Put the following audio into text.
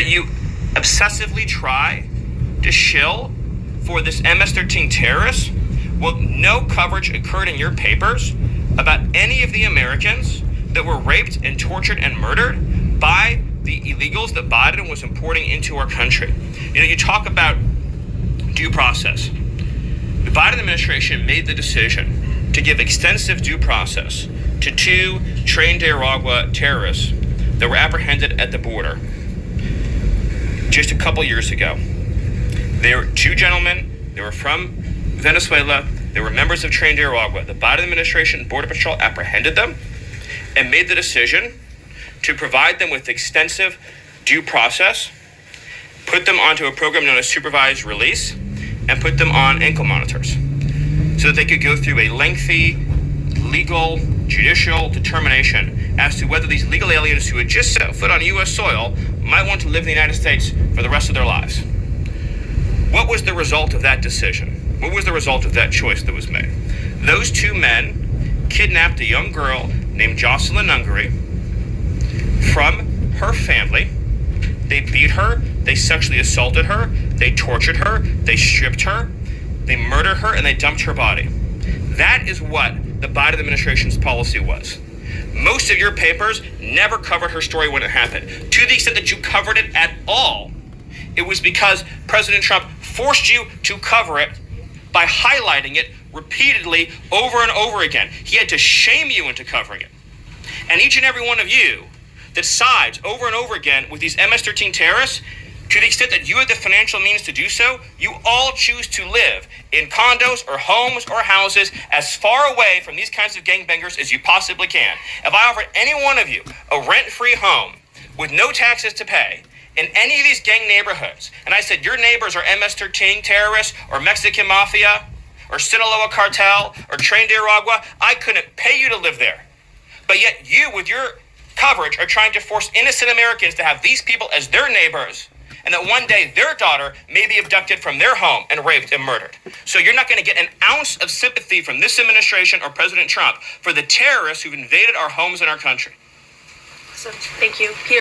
that you obsessively try to shill for this MS-13 terrorist, well, no coverage occurred in your papers about any of the Americans that were raped and tortured and murdered by the illegals that Biden was importing into our country. You talk about due process. The Biden administration made the decision to give extensive due process to 2 Tren de Aragua terrorists that were apprehended at the border just a couple years ago. They were 2 gentlemen. They were from Venezuela. They were members of Tren de Aragua. The Biden administration Border Patrol apprehended them and made the decision to provide them with extensive due process, put them onto a program known as supervised release, and put them on ankle monitors so that they could go through a lengthy legal judicial determination as to whether these legal aliens who had just set foot on U.S. soil might want to live in the United States for the rest of their lives. What was the result of that decision? What was the result of that choice that was made? Those 2 men kidnapped a young girl named Jocelyn Ungary from her family. They beat her, they sexually assaulted her, they tortured her, they stripped her, they murdered her, and they dumped her body. That is what the Biden administration's policy was. Most of your papers never covered her story when it happened. To the extent that you covered it at all, it was because President Trump forced you to cover it by highlighting it repeatedly over and over again. He had to shame you into covering it. And each and every one of you that sides over and over again with these MS-13 terrorists, to the extent that you have the financial means to do so, you all choose to live in condos or homes or houses as far away from these kinds of gangbangers as you possibly can. If I offered any one of you a rent-free home with no taxes to pay in any of these gang neighborhoods, and I said your neighbors are MS-13 terrorists or Mexican mafia or Sinaloa cartel or Tren de Aragua, I couldn't pay you to live there. But yet you, with your coverage, are trying to force innocent Americans to have these people as their neighbors, and that one day their daughter may be abducted from their home and raped and murdered. So you're not going to get an ounce of sympathy from this administration or President Trump for the terrorists who've invaded our homes and our country. So, thank you, Peter.